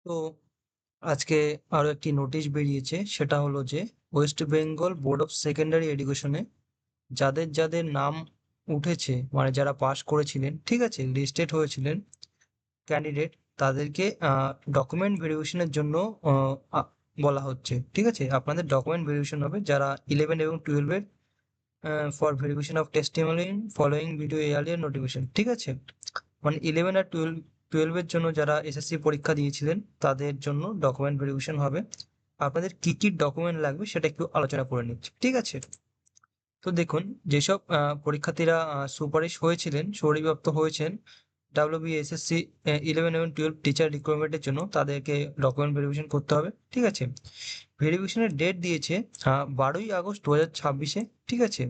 তো আজকে আরো একটি নোটিশ বেরিয়েছে, সেটা হলো যে West Bengal Board of Secondary এডুকেশনে যাদের নাম উঠেছে, মানে যারা পাশ করেছিলেন, ঠিক আছে, লিস্টেড হয়েছিলেন ক্যান্ডিডেট, তাদেরকে ডকুমেন্ট ভেরিফিকেশনের জন্য আহ, আ- বলা হচ্ছে। ঠিক আছে, আপনাদের ডকুমেন্ট ভেরিফিকেশন হবে যারা 11 এবং 12-এর for verification of testimony following video earlier notification. ঠিক আছে, মানে 11 আর 12-এর জন্য যারা এসএসসি পরীক্ষা দিয়েছিলেন তাদের জন্য ডকুমেন্ট ভেরিফিকেশন হবে। আপনাদের কি কি ডকুমেন্ট লাগবে সেটা একটু আলোচনা করে নিচ্ছি, ঠিক আছে। তো দেখুন, যেসব পরীক্ষার্থীরা সুপারিশ হয়েছিলেন, সুপরিপ্রাপ্ত হয়েছেন ডাব্লিউবিএসএসসি 11 এবং 12 টিচার রিক্রুটমেন্টের জন্য, তাদেরকে ডকুমেন্ট ভেরিফিকেশন করতে হবে। ঠিক আছে, ভেরিফিকেশনের ডেট দিয়েছে 12ই আগস্ট 2026-এ। ঠিক আছে,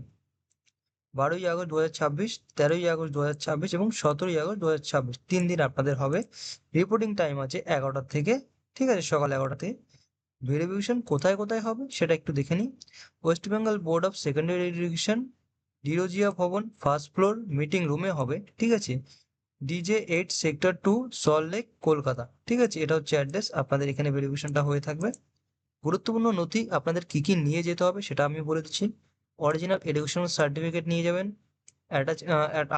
12ই আগস্ট 2026, 13ই আগস্ট 2026 এবং 17ই আগস্ট 2026, 3 দিন আপনাদের হবে। রিপোর্টিং টাইম আছে 11টা থেকে। ঠিক আছে, সকাল 11টা থেকে। ভেরিফিকেশন কোথায় কোথায় হবে সেটা একটু দেখে নিই। West Bengal Board of Secondary Education, Derozio Bhavan, first floor, meeting রুমে হবে। ঠিক আছে, DJ 8 সেক্টর 2, সল্টলেক, কলকাতা। ঠিক আছে, এটা হচ্ছে অ্যাড্রেস, আপনাদের এখানে ভেরিফিকেশনটা হয়ে থাকবে। গুরুত্বপূর্ণ নথি আপনাদের কি কি নিয়ে যেতে হবে সেটা আমি বলে দিচ্ছি। অরিজিনাল এডুকেশনাল সার্টিফিকেট নিয়ে যাবেন, অ্যাটাচ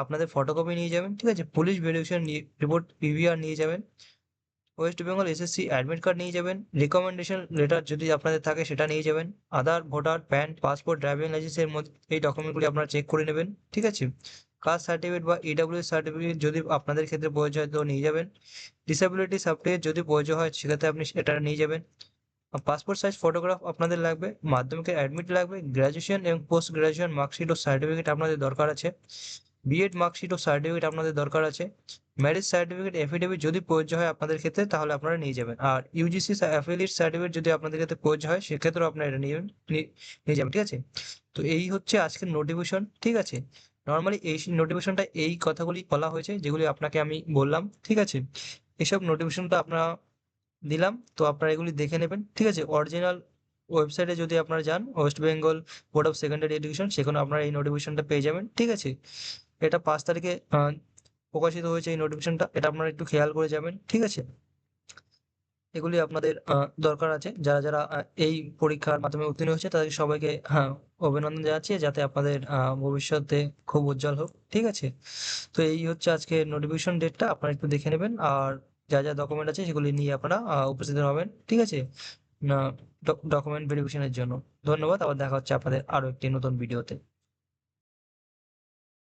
আপনাদের ফটোকপি নিয়ে যাবেন। ঠিক আছে, পুলিশ ভেরিফিকেশন রিপোর্ট পিভিআর নিয়ে যাবেন, West Bengal SSC admit card নিয়ে যাবেন, রিকমেন্ডেশন লেটার যদি আপনাদের থাকে সেটা নিয়ে যাবেন, আধার, ভোটার, প্যান, পাসপোর্ট, ড্রাইভিং লাইসেন্সের মধ্যে এই ডকুমেন্টগুলি আপনারা চেক করে নেবেন। ঠিক আছে, কাস্ট সার্টিফিকেট বা ইডব্লিউ সার্টিফিকেট যদি আপনাদের ক্ষেত্রে প্রয়োজন হয় তো নিয়ে যাবেন। ডিসেবিলিটি সার্টিফিকেট যদি প্রয়োজন হয় সেক্ষেত্রে আপনি এটা নিয়ে যাবেন। পাসপোর্ট সাইজ ফটোগ্রাফ আপনাদের লাগবে, মাধ্যমিকের অ্যাডমিট লাগবে, গ্র্যাজুয়েশন এবং পোস্ট গ্র্যাজুয়েশন মার্কশিট ও সার্টিফিকেট আপনাদের দরকার আছে, বিএড মার্কশিট ও সার্টিফিকেট আপনাদের দরকার আছে, ম্যারেজ সার্টিফিকেট এফিডেভিট যদি প্রযোজ্য হয় আপনাদের ক্ষেত্রে তাহলে আপনারা নিয়ে যাবেন, আর ইউজিসি অ্যাফিলিয়েট সার্টিফিকেট যদি আপনাদের ক্ষেত্রে প্রযোজ্য হয় সেক্ষেত্রেও আপনারা এটা নিয়ে যাবেন। ঠিক আছে, তো এই হচ্ছে আজকের নোটিফিকেশন। ঠিক আছে, নর্মালি এই নোটিফিকেশনটা এই কথাগুলি বলা হয়েছে যেগুলি আপনাকে আমি বললাম। ঠিক আছে, এসব নোটিফিকেশনটা আপনারা দিলাম, তো আপনারা এগুলি দেখে নেবেন। ঠিক আছে, অরিজিনাল ওয়েবসাইটে যদি আপনারা যান, West Bengal Board of Secondary education, সেখানে আপনারা এই নোটিফিকেশনটা পেয়ে যাবেন। ঠিক আছে, এটা 5 তারিখে প্রকাশিত হয়েছে এই নোটিফিকেশনটা, এটা আপনারা একটু খেয়াল করে যাবেন। ঠিক আছে, এগুলি আপনাদের দরকার আছে। যারা যারা এই পরীক্ষার মাধ্যমে উত্তীর্ণ হয়েছে তাদের সবাইকে অভিনন্দন জানাচ্ছি, যাতে আপনাদের ভবিষ্যতে খুব উজ্জ্বল হোক। ঠিক আছে, তো এই হচ্ছে আজকে নোটিফিকেশন ডেটটা, আপনারা একটু দেখে নেবেন। আর যা যা ডকুমেন্ট আছে সেগুলি নিয়ে আপনারা উপস্থিত হবেন। ঠিক আছে, না, ডকুমেন্ট ভেরিফিকেশনের জন্য। ধন্যবাদ, আবার দেখা হচ্ছে আপনাদের আরো একটি নতুন ভিডিওতে।